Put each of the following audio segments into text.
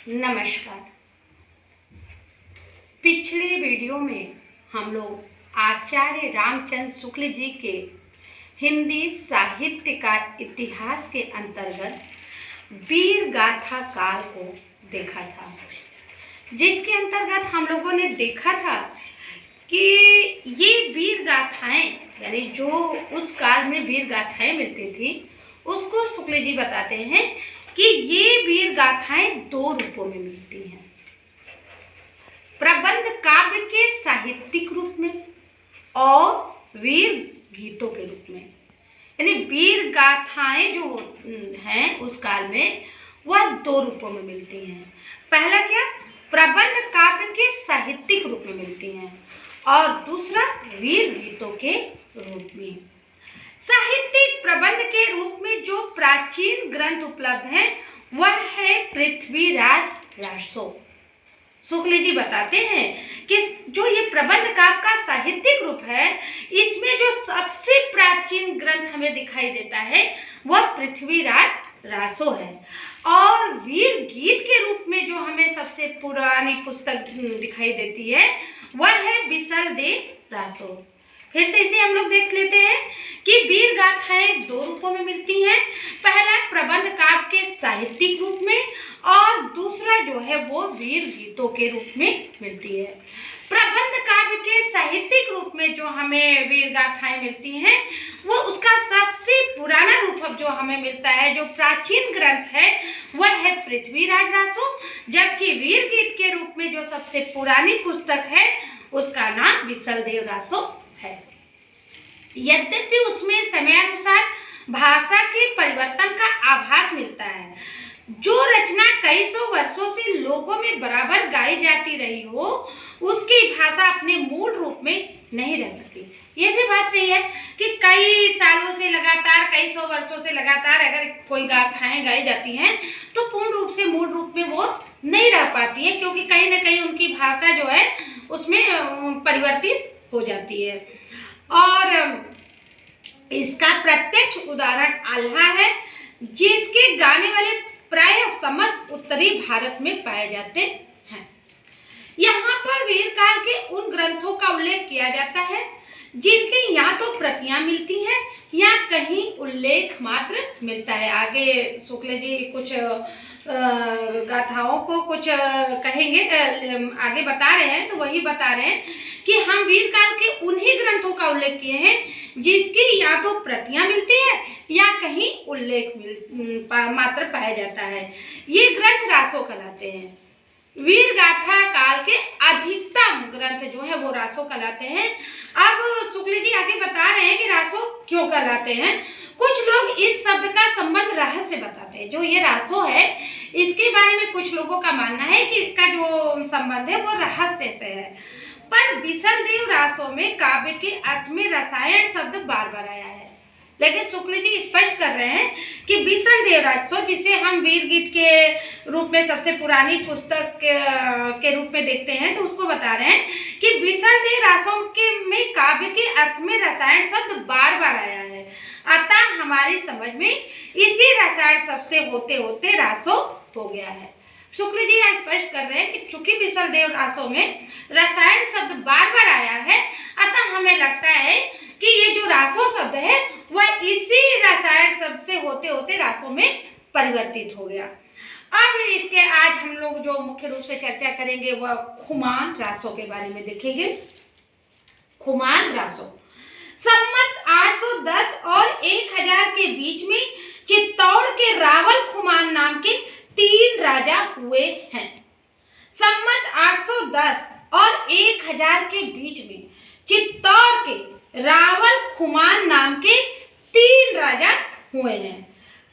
नमस्कार। पिछले वीडियो में हम लोग आचार्य रामचंद्र शुक्ल जी के हिंदी साहित्य का इतिहास के अंतर्गत वीर गाथा काल को देखा था, जिसके अंतर्गत हम लोगों ने देखा था कि ये वीर गाथाएं यानी जो उस काल में वीर गाथाएं मिलती थी उसको शुक्ल जी बताते हैं कि ये वीर गाथाएं दो रूपों में मिलती हैं, प्रबंध काव्य के साहित्यिक रूप में और वीर गीतों के रूप में। यानी वीर गाथाएं जो हैं उस काल में वह दो रूपों में मिलती हैं। पहला क्या, प्रबंध काव्य के साहित्यिक रूप में मिलती हैं और दूसरा वीर गीतों के रूप में। साहित्यिक प्रबंध के रूप में जो प्राचीन ग्रंथ उपलब्ध हैं वह है पृथ्वीराज रासो। शुक्ल जी बताते हैं कि जो ये प्रबंध काव्य का साहित्यिक रूप है, इसमें जो सबसे प्राचीन ग्रंथ हमें दिखाई देता है वह पृथ्वीराज रासो है, और वीर गीत के रूप में जो हमें सबसे पुरानी पुस्तक दिखाई देती है वह है बिसलदेव रासो। फिर से इसे हम लोग देख लेते हैं कि वीर गाथाएं दो रूपों में मिलती हैं। पहला प्रबंध काव्य के साहित्यिक रूप में और दूसरा जो है वो वीर गीतों के रूप में मिलती है। प्रबंध काव्य के साहित्यिक रूप में जो हमें वीर गाथाएं मिलती हैं वो उसका सबसे पुराना रूप जो हमें मिलता है, जो प्राचीन ग्रंथ है वह है पृथ्वीराज रासो, जबकि वीर गीत के रूप में जो सबसे पुरानी पुस्तक है उसका नाम बिसलदेव रासो है। यद्यपि उसमें समयानुसार भाषा के परिवर्तन का आभास मिलता है, जो रचना कई सौ वर्षों से लोगों में बराबर गाई जाती रही हो उसकी भाषा अपने मूल रूप में नहीं रह सकती। यह भी बात सही है कि कई सालों से लगातार, कई सौ वर्षों से लगातार अगर कोई गाथाएं गाई जाती हैं तो पूर्ण रूप से मूल रूप में वो नहीं रह पाती है, क्योंकि कहीं ना कहीं उनकी भाषा जो है उसमें परिवर्तित हो जाती है। और इसका प्रत्यक्ष उदाहरण आल्हा है, जिसके गाने वाले प्रायः समस्त उत्तरी भारत में पाए जाते हैं। यहाँ पर वीर काल के उन ग्रंथों का उल्लेख किया जाता है जिनकी या तो प्रतियां मिलती हैं या कहीं उल्लेख मात्र मिलता है। आगे शुक्ल जी कुछ गाथाओं को कुछ कहेंगे, आगे बता रहे हैं, तो वही बता रहे हैं कि हम वीर काल के उन्हीं ग्रंथों का उल्लेख किए हैं जिसकी या तो प्रतियां मिलती है या कहीं उल्लेख मात्र पाया जाता है। ये ग्रंथ रासो कहलाते हैं। वीर गाथा काल के अधिकतम ग्रंथ जो है वो रासो कहलाते हैं। अब शुक्ल जी आगे बता रहे हैं कि रासो क्यों कहलाते हैं। कुछ लोग इस शब्द का संबंध रहस्य बताते हैं। जो ये रासो है इसके बारे में कुछ लोगों का मानना है कि इसका जो संबंध है वो रहस्य से है, पर बिसलदेव रासो में काव्य के अर्थ में रसायन शब्द बार बार आया है। लेकिन शुक्ल जी स्पष्ट कर रहे हैं कि बिसलदेव रासो, जिसे हम वीर गीत के रूप में सबसे पुरानी पुस्तक के रूप में देखते हैं, तो उसको बता रहे हैं कि बिसलदेव रासो के में काव्य के अर्थ में रसायन शब्द बार बार आया है। अतः हमारी समझ में इसी रसायन शब्द से होते होते रासो हो गया है। शुक्ल जी यहाँ स्पष्ट कर रहे हैं कि चूंकि बिसलदेव रासो में रसायन शब्द बार बार आया है, अतः हमें लगता है कि ये जो रासो शब्द है वह इसी रसायन शब्द से होते होते रासो में परिवर्तित हो गया। अब इसके आज हम लोग जो मुख्य रूप से चर्चा करेंगे वह खुमान रासो के बारे में देखेंगे। खुमान रासो संमत 810 और 1000 के बीच में चित्तौड़ के रावल खुमान नाम के 3 राजा हुए हैं। संमत 810 और 1000 के बीच में चित्तौड़ के रावल खुमान नाम के 3 राजा हुए हैं।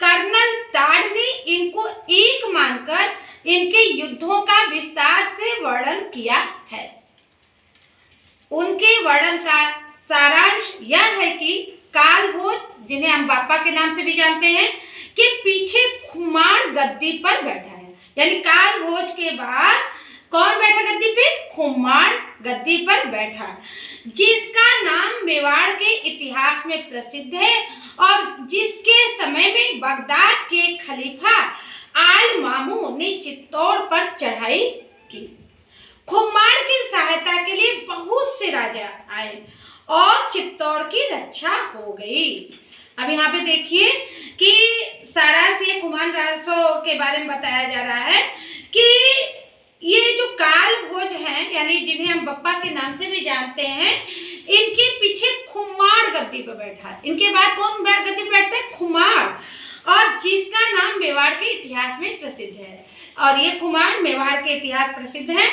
कर्नल टाड ने इनको एक मानकर इनके युद्धों का विस्तार से वर्णन किया है। उनके वर्णन का सारांश यह है कि कालभोज, जिन्हें हम बापा के नाम से भी जानते हैं, के पीछे खुमान गद्दी पर बैठा है। यानी कालभोज के बाद कौन बैठा गद्दी पे? खुमान गद्दी पर बैठा, जिसका नाम मेवाड़ के इतिहास में प्रसिद्ध है और जिसके समय में बगदाद के खलीफा आल मामून ने चित्तौड़ पर चढ़ाई की। खुमाण की सहायता के लिए बहुत से राजा आए और चित्तौड़ की रक्षा हो गई। अब यहाँ पे देखिए कि सारांश ये खुमान रासों के बारे में बताया जा रहा है कि ये जो काल भोज हैं, यानी जिन्हें हम बप्पा के नाम से भी जानते हैं, इनके पीछे खुमाण गद्दी पर बैठा है। इनके बाद कौन गद्दी पर बैठता है? खुमाण, और जिसका नाम मेवाड़ के इतिहास में प्रसिद्ध है। और ये खुमाण मेवाड़ के इतिहास प्रसिद्ध है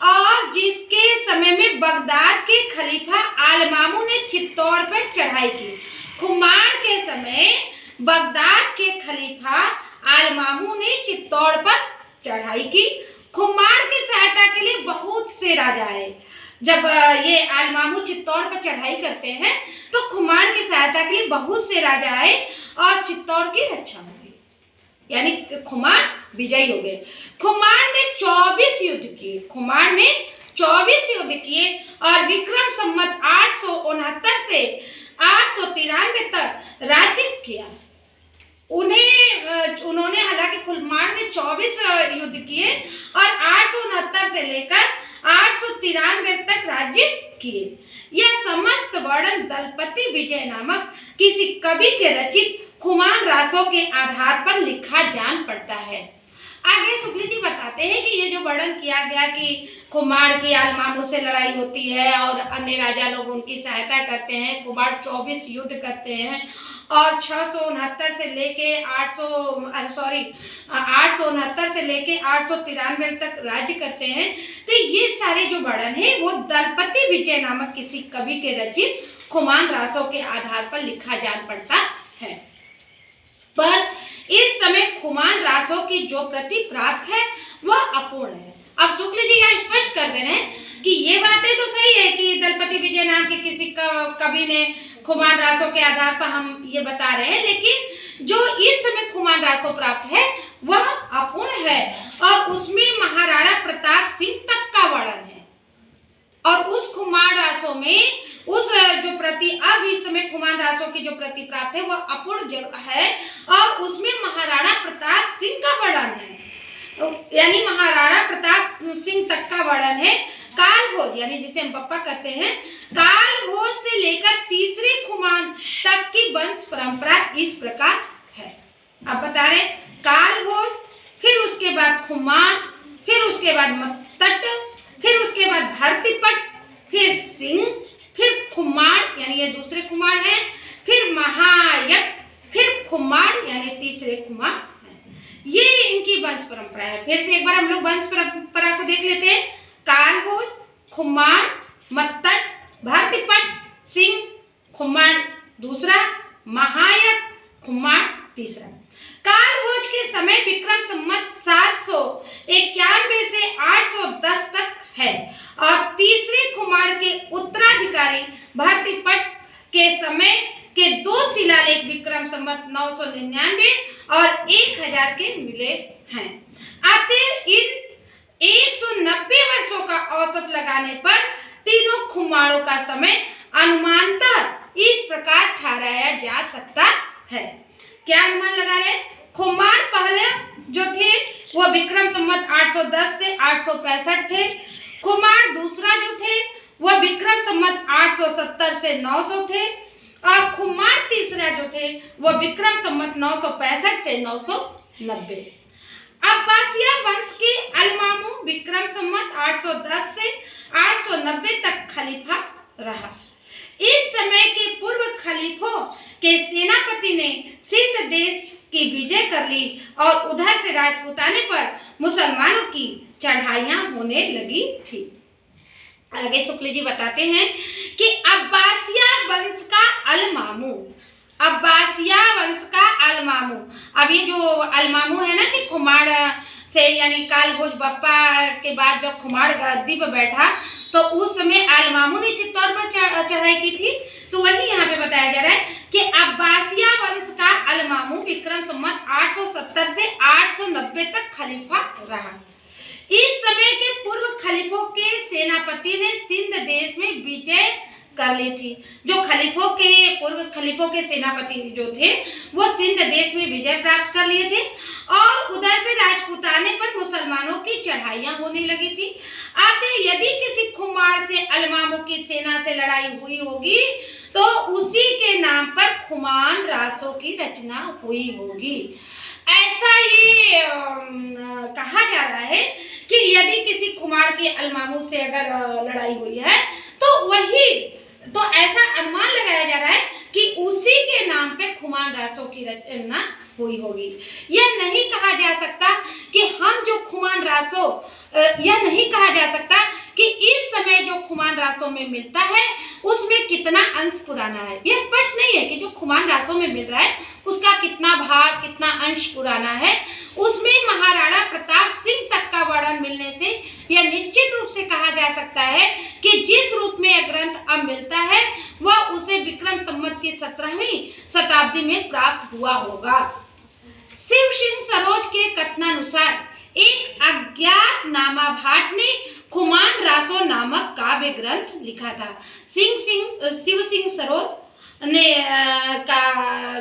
और जिसके समय में बगदाद के खलीफा आलमामू ने चित्तौड़ पर चढ़ाई की। खुमाण के समय बगदाद के खलीफा आलमामू ने चित्तौड़ पर चढ़ाई की। खुमाण की सहायता के लिए बहुत से राजा आए। जब ये आलमामू चित्तौड़ पर चढ़ाई करते हैं तो खुमाण की सहायता के लिए बहुत से राजा आए और चित्तौड़ की रक्षा हो गई, यानी खुमाण विजयी हो गए। खुमाण ने 24 युद्ध किए। खुमाण ने 24 युद्ध किए और विक्रम संवत 869 से 893 तक राज्य किया। उन्होंने हालांकि खुमाण ने 24 युद्ध किए और 869 से लेकर 893 तक राज्य किए। यह समस्त वर्णन दलपति विजय नामक किसी कवि के रचित खुमान रासों के आधार पर लिखा जान पड़ता है। आगे शुक्ल जी बताते हैं कि ये जो वर्णन किया गया कि खुमाण की आलमामू से लड़ाई होती है और अन्य राजा लोग उनकी सहायता करते हैं, खुमाण 24 युद्ध करते हैं और 669 से लेके 869 से लेके 893 तक राज्य करते हैं। तो ये सारे जो वर्णन है वो दलपति विजय नामक किसी कवि के रचित खुमान रासों के आधार पर लिखा जान पड़ता है। पर इस समय खुमान रासों की जो प्रति प्राप्त है वह अपूर्ण है। अब शुक्ल जी यहाँ स्पष्ट कर दे रहे हैं कि ये बातें तो सही है कि दलपति विजय नाम के किसी कवि ने खुमान रासों के आधार पर हम ये बता रहे हैं, लेकिन जो इस समय खुमान रासों प्राप्त है वह अपूर्ण है और उसमें महाराणा प्रताप सिंह तक का वर्णन है। और उस खुमान रासों में उस जो प्रति अब इस समय खुमान रासों की जो प्रति प्राप्त है वह अपूर्ण है और उसमें महाराणा प्रताप सिंह का वर्णन है, यानी महाराणा प्रताप सिंह तक का वर्णन है। काल भोज यानी जिसे हम बप्पा कहते हैं, काल भोज से लेकर तीसरे खुमान तक की वंश परंपरा इस प्रकार है। अब बता रहे काल भोज, फिर उसके बाद खुमान, फिर उसके बाद मत्तट, फिर उसके बाद भरतीपट, फिर सिंह, फिर खुमाण यानी ये दूसरे खुमाण हैं, फिर महायक, फिर खुमाण यानी तीसरे खुमाण हैं। ये इनकी वंश परंपरा है। फिर से एक बार हम लोग वंश परंपरा को देख लेते हैं। कालभोज, खुमाण, मत्तट, भरतीपट, सिंह, खुमाण दूसरा, महायक, खुमाण तीसरा। कालभोज के समय विक्रम संवत 791 से 810 तक है और तीसरे खुमाण के उत्तराधिकारी भरतीपट के समय के 2 शिलालेख विक्रम संवत 999 और 1000 के मिले हैं। अतः इन 190 वर्षों का औसत लगाने पर तीनों खुमाणों का समय अनुमानतः इस प्रकार ठहराया जा सकता है। क्या अनुमान लगा रहे हैं? खुमाण पहले जो थे वो विक्रम संवत 810 से 865 थे। खुमाण दूसरा जो थे वह विक्रम संवत 870 से 900 थे और खुमाण तीसरा जो थे वह विक्रम संवत 965 से 990। अब्बासिया वंश के अलमामू विक्रम संवत 810 से 890 तक खलीफा रहा। इस समय के पूर्व खलीफों के सेनापति ने सिंध देश की विजय कर ली और उधर से राजपूताने पर मुसलमानों की चढ़ाइयां होने लगी थी। आगे शुक्ल जी बताते हैं कि अब्बासिया वंश का अलमामू, अब्बासिया वंश का अलमामू। अब ये जो अलमामू है ना कि खुमाण से यानी कालभोज बप्पा के बाद जब खुमाण गद्दी पर बैठा तो उस समय अलमामू ने चित्तौड़ पर चढ़ाई की थी। तो वही यहाँ पे बताया जा रहा है कि अब्बासिया वंश का अलमामू विक्रम संवत 870 से 890 तक खलीफा रहा। इस समय के पूर्व खलीफों के सेनापति ने सिंध देश में विजय कर ली थी। जो खलीफों के पूर्व खलीफों के सेनापति जो थे वो सिंध देश में विजय प्राप्त कर लिए थे और उधर से राजपूताने पर चढ़ाइयां होने लगी थी। अतः यदि किसी खुमार से अलमामों की सेना से लड़ाई हुई होगी तो उसी के नाम पर खुमान रासों की रचना हुई होगी। ऐसा ये कहा जा रहा है कि यदि किसी खुमार के अलमामों से अगर लड़ाई हुई है तो ऐसा अनुमान लगाया जा रहा है कि उसी के नाम पे खुमान रासों की रचना हुई होगी। यह नहीं कहा जा सकता कि यह नहीं कहा जा सकता कि इस समय जो खुमान रासों में मिलता है उसमें कितना अंश पुराना है। यह स्पष्ट नहीं है कि जो खुमान रासों में मिल रहा है उसका कितना भाग, कितना अंश पुराना है। उसमें महाराणा प्रताप सिंह तक का वर्णन मिलने से यह निश्चित रूप से कहा जा सकता है कि जिस रूप में यह ग्रंथ अब मिलता है वह उसे विक्रम संवत की 17वीं शताब्दी में प्राप्त हुआ होगा। शिव सिंह सरोज के कथनानुसार एक अज्ञात नामा भाट ने खुमान रासो नामक काव्य ग्रंथ लिखा था। शिव सिंह सरोज ने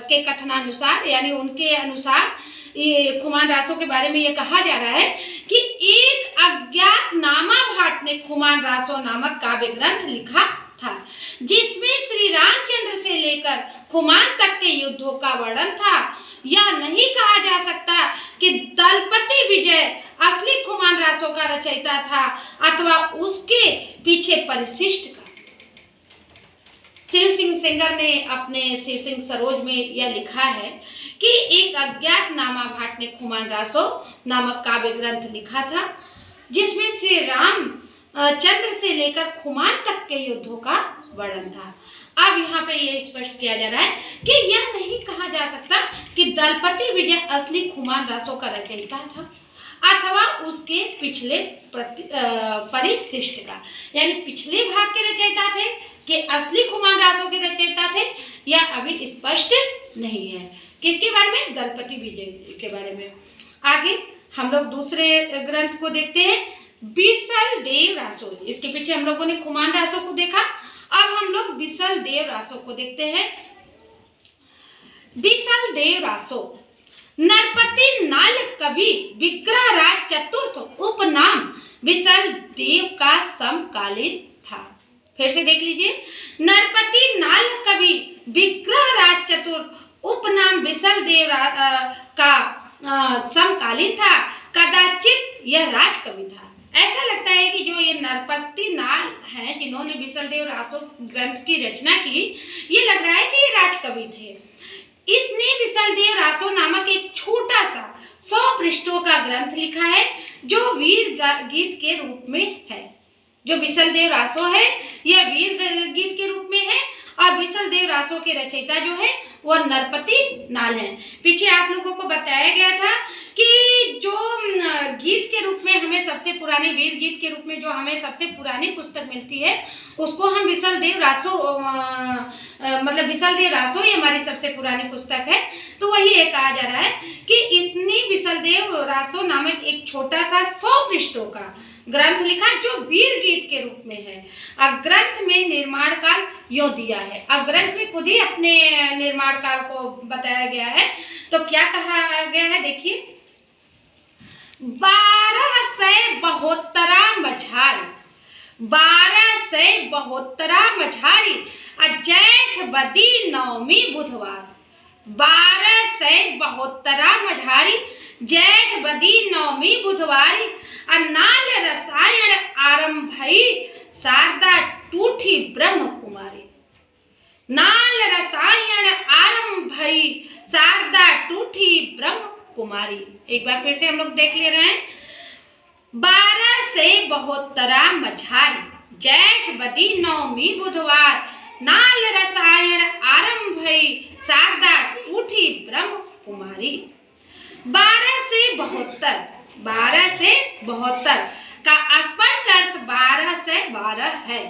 के कथनानुसार यानी उनके अनुसार ये खुमान रासों के बारे में ये कहा जा रहा है कि एक अज्ञात नामा भाट ने खुमान रासो नामक काव्य ग्रंथ लिखा था जिसमें श्री रामचंद्र से लेकर खुमान तक के युद्धों का वर्णन था। यह नहीं कहा जा सकता कि दलपति विजय असली खुमान रासों का रचयिता था अथवा उसके पीछे परिशिष्ट का। शिव सिंह सेंगर ने अपने शिव सिंह सरोज में यह लिखा है कि एक अज्ञात नामा भाट ने खुमान रासो नामक काव्य ग्रंथ लिखा था जिसमें श्री राम चंद्र से लेकर खुमान तक के युद्धों का वर्णन था। अब यहाँ पे यह स्पष्ट किया जा रहा है कि यह नहीं कहा जा सकता कि दलपति विजय असली खुमान रासों का रचयिता था अथवा उसके पिछले परिशिष्ट का, यानी पिछले भाग के रचयिता थे कि असली खुमान रासों के रचयिता थे, यह अभी स्पष्ट नहीं है। किसके बारे में? दलपति विजय के बारे में। आगे हम लोग दूसरे ग्रंथ को देखते हैं, बिसल देव रासो। इसके पीछे हम लोगों ने खुमान रासों को देखा, अब हम लोग बिसल देव रासो को देखते हैं। बिसल देव रासो नरपति नाल कवि विग्रह राज चतुर्थ उपनाम बिसल देव का समकालीन था। फिर से देख लीजिए, नरपति नाल कवि विग्रह राज चतुर्थ उपनाम बिसल देव का समकालीन था। कदाचित यह राज कवि था। ऐसा लगता है कि जो ये नरपति नाल हैं जिन्होंने बिसल देव रासो ग्रंथ की रचना की, ये लग रहा है कि ये राजकवि थे। इसने बिसल देव रासो नामक एक छोटा सा 100 पृष्ठों का ग्रंथ लिखा है जो वीर गीत के रूप में है। जो बिसल देव रासो है यह वीर गीत के रूप में है और बिसल देव रासो के रचयिता जो है वह नरपति नाल हैं। पीछे आप लोगों को बताया गया था कि जो गीत के रूप में हमें सबसे पुराने वीर गीत के रूप में जो हमें सबसे पुरानी पुस्तक मिलती है उसको हम बिसल देव रासो बिसल देव रासो ये हमारी सबसे पुरानी पुस्तक है। तो वही ये कहा जा रहा है कि इसने बिसल देव रासो नामक एक छोटा सा 100 पृष्ठों का ग्रंथ लिखा जो वीर गीत के रूप में है। अब ग्रंथ में निर्माण काल यो दिया है। अब ग्रंथ में खुद ही अपने निर्माण काल को बताया गया है। तो क्या कहा गया है देखिए, 1272 मझारी जैठ बदी नवमी बुधवार। 1272 मझारी जैठ बदी नवमी बुधवारी नाल रसायन आरंभ भई शारदा टूठी ब्रह्म कुमारी। नाल रसायन आरंभ भई शारदा टूठी ब्रह्म कुमारी। एक बार फिर से हम लोग देख ले रहे हैं, 1272 मझारी जैठ बदी नवमी बुधवार नाल रसायन आरंभ भई शारदा टूठी ब्रह्म कुमारी। 12 से 72 का स्पष्ट अर्थ 12 से 12 है।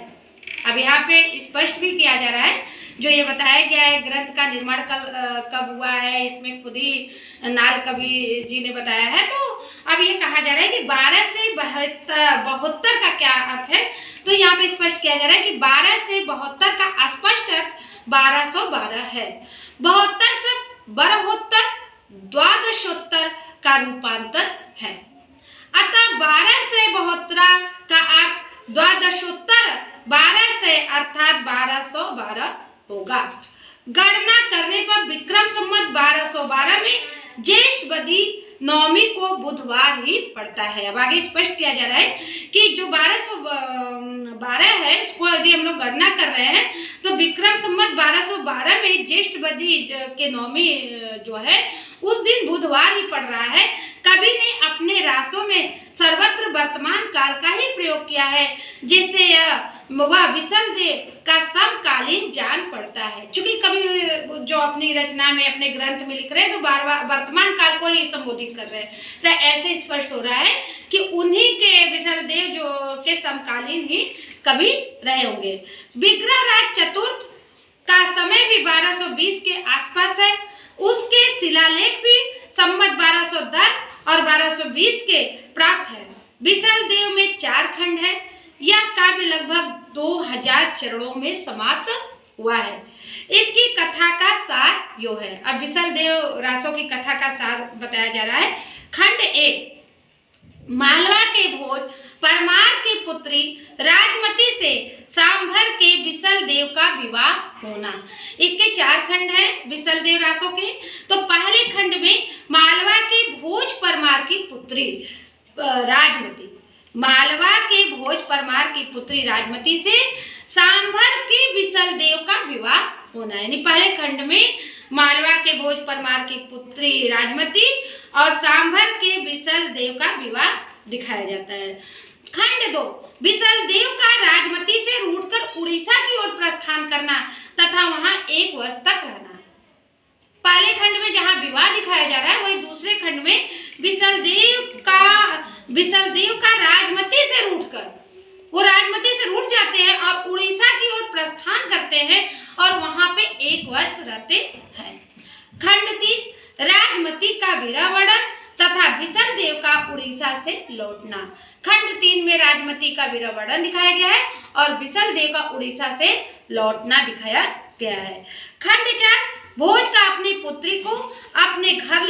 अब यहाँ पे स्पष्ट भी किया जा रहा है, जो ये बताया गया है ग्रंथ का निर्माण कब हुआ है, इसमें खुद ही नाल कवि जी ने बताया है। तो अब ये कहा जा रहा है कि 12 से 72 का क्या अर्थ है, तो यहाँ पे स्पष्ट किया जा रहा है कि 12 से 72 का स्पष्ट अर्थ 1212 है। 72 शब्द 12 द्वादशोत्तर का रूपांतर है। अतः 1272 का अर्थ द्वादशोत्तर 1200 अर्थात 1212 होगा। गणना करने पर विक्रम संवत 1212 में ज्येष्ठ बदी नवमी को बुधवार ही पड़ता है। अब आगे स्पष्ट किया जा रहा है कि जो 1212 है इसको यदि हम लोग गणना कर रहे हैं तो विक्रम संवत 1212 में ज्येष्ठ बदी के नवमी जो है उस दिन बुधवार ही पड़ रहा है। कवि ने अपने रासों में सर्वत्र वर्तमान काल का ही प्रयोग किया है, जिससे वह विसल देव का समकालीन जान पड़ता है। क्योंकि कवि जो अपनी रचना में अपने ग्रंथ में लिख रहे हैं तो बार बार वर्तमान काल को ही संबोधित कर रहे हैं, तो ऐसे स्पष्ट हो रहा है कि उन्हीं के विसल देव जो के समकालीन ही कवि रहे होंगे। विग्रहराज चतुर्थ का समय भी 1220 के आसपास है। उसके शिलालेख भी संवत 1210 और 1220 के प्राप्त है। विसल देव में 4 खंड है। यह काव्य लगभग 2000 चरणों में समाप्त हुआ है। इसकी कथा का सार यो है। अब विसल देव रासों की कथा का सार बताया जा रहा है। खंड 1, मालवा के भोज परमार की पुत्री राजमती से सांभर के विसल देव का विवाह होना। इसके 4 खंड हैं विसल देव रासों के। तो पहले खंड में मालवा के भोज परमार की पुत्री राजमती, मालवा के भोज परमार की पुत्री राजमती से सांभर के विसल देव का विवाह होना। यानी पहले खंड में मालवा के भोज परमार की पुत्री राजमती और सांभर के विसल देव का विवाह दिखाया जाता है। खंड 2, विसल देव का राजमती से रूठकर उड़ीसा की ओर प्रस्थान करना तथा वहां 1 वर्ष तक रहना। पहले खंड में जहां विवाह दिखाया जा रहा है वही दूसरे खंड में विसल देव का राजमती से रूठकर, वो राजमती से रूठ जाते हैं और उड़ीसा की ओर प्रस्थान करते हैं और वहां पे 1 वर्ष रहते हैं। खंड 3, राजमती का विरह वर्णन तथा विसल देव का उड़ीसा से लौटना। खंड 3 में राजमती का विरह वर्णन दिखाया गया है और विसल देव का उड़ीसा से लौटना दिखाया गया है। खंड 4, भोज का अपनी पुत्री को अपने घर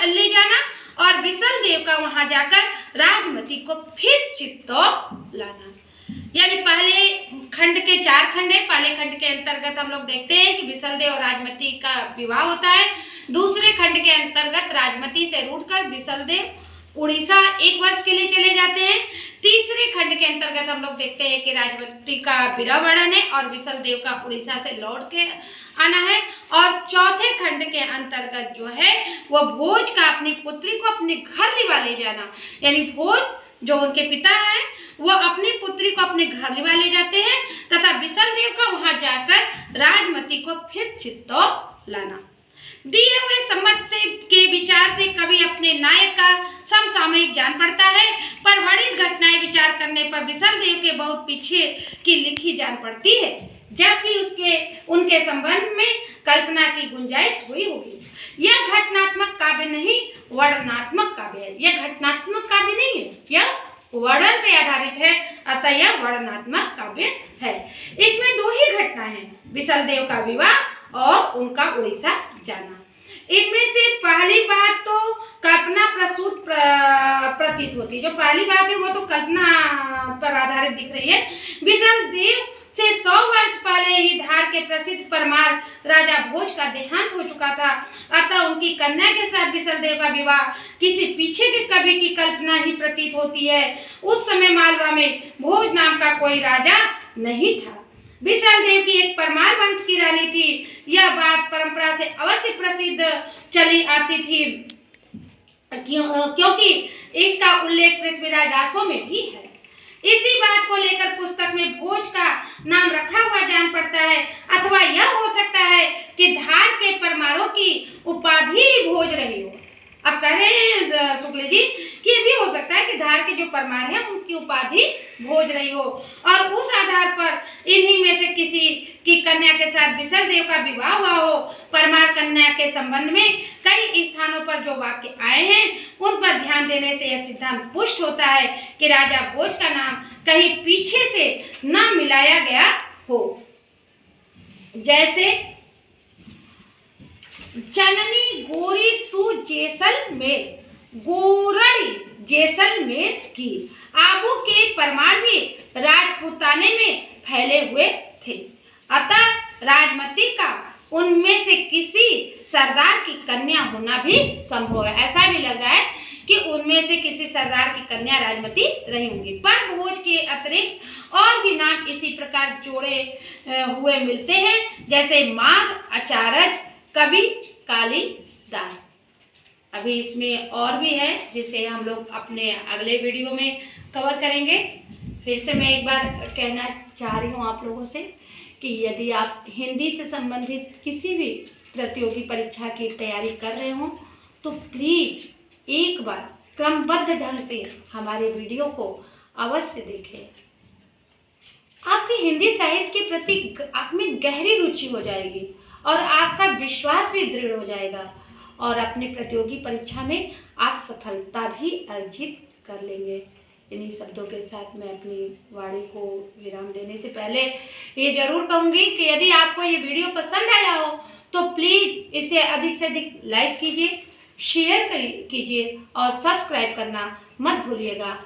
ले जाना और विसल देव का वहां जाकर राजमती को फिर चित्तौड़ लाना। यानी पहले खंड के 4 खंड है। पहले खंड के अंतर्गत हम लोग देखते हैं कि विसल देव और राजमती का विवाह होता है। दूसरे खंड के अंतर्गत राजमती से रूठकर विसल देव उड़ीसा 1 वर्ष के लिए चले जाते हैं। तीसरे खंड के अंतर्गत हम लोग देखते हैं कि राजमती का विरह वर्णन है और विसल देव का उड़ीसा से लौट के आना है। और चौथे खंड के अंतर्गत जो है वह भोज का अपनी पुत्री को अपने घर ले जाना। यानी भोज जो उनके पिता हैं वो अपनी पुत्री को अपने घर ले जाते हैं तथा विसल देव का वहां जाकर राजमती को फिर चित्तौड़ लाना। दिए हुए सम्मत से के विचार से कवि अपने नायक का समसामयिक जान पड़ता है, पर वर्णित घटनाएं विचार करने पर विसल देव के बहुत पीछे की लिखी जान पड़ती है, जबकि उनके संबंध में कल्पना की गुंजाइश हुई होगी। यह घटनात्मक काव्य नहीं वर्णनात्मक काव्य है। यह घटनात्मक काव्य नहीं है, यह वर्णन पे आधारित है, अतः यह वर्णनात्मक काव्य है। इसमें 2 ही घटना है, विसल देव का विवाह और उनका उड़ीसा जाना। इनमें से पहली बात तो कल्पना प्रसूत प्रतीत होती है। जो पहली बात है वो तो कल्पना पर आधारित दिख रही है। विसल देव से 100 वर्ष पहले ही धार के प्रसिद्ध परमार राजा भोज का देहांत हो चुका था, अतः उनकी कन्या के साथ विसल देव का विवाह किसी पीछे के कवि की कल्पना ही प्रतीत होती है। उस समय मालवा में भोज नाम का कोई राजा नहीं था। विसल देव की एक परमार वंश की रानी थी। यह बात परंपरा से अवश्य प्रसिद्ध चली आती थी, क्योंकि इसका उल्लेख पृथ्वीराज रासों में भी है। इसी बात को लेकर पुस्तक में भोज का नाम रखा हुआ जान पड़ता है, अथवा यह हो सकता है कि धार के परमारों की उपाधि ही भोज रही हो। अब कह रहे हैं शुक्ल जी कि ये भी हो सकता है कि धार के जो परमार हैं उनकी उपाधि भोज रही हो और उस आधार पर इन्हीं में से किसी की कन्या के साथ विसल देव का विवाह हुआ हो। परमार कन्या के संबंध में कई स्थानों पर जो वाक्य आए हैं उन पर ध्यान देने से यह सिद्धांत पुष्ट होता है कि राजा भोज का नाम कहीं पीछे से न मिलाया गया हो। जैसे चननी गोरी तू जैसलमेर, गोरड़ी जैसलमेर की। आबू के परमार भी राजपूताने में फैले हुए थे, अतः राजमती का उनमें से किसी सरदार की कन्या होना भी संभव है। ऐसा भी लग रहा है कि उनमें से किसी सरदार की कन्या राजमती रही होंगी। पर भोज के अतिरिक्त और भी नाम इसी प्रकार जोड़े हुए मिलते हैं, जैसे माघ, अचारज, कवि, कालिदास। अभी इसमें और भी है जिसे हम लोग अपने अगले वीडियो में कवर करेंगे। फिर से मैं एक बार कहना चाह रही हूँ आप लोगों से कि यदि आप हिंदी से संबंधित किसी भी प्रतियोगी परीक्षा की तैयारी कर रहे हो तो प्लीज़ एक बार क्रमबद्ध ढंग से हमारे वीडियो को अवश्य देखें। आपकी हिंदी साहित्य के प्रति आप में गहरी रुचि हो जाएगी और आपका विश्वास भी दृढ़ हो जाएगा और अपने प्रतियोगी परीक्षा में आप सफलता भी अर्जित कर लेंगे। इन्हीं शब्दों के साथ मैं अपनी वाणी को विराम देने से पहले ये जरूर कहूँगी कि यदि आपको ये वीडियो पसंद आया हो तो प्लीज़ इसे अधिक से अधिक लाइक कीजिए, शेयर कीजिए और सब्सक्राइब करना मत भूलिएगा।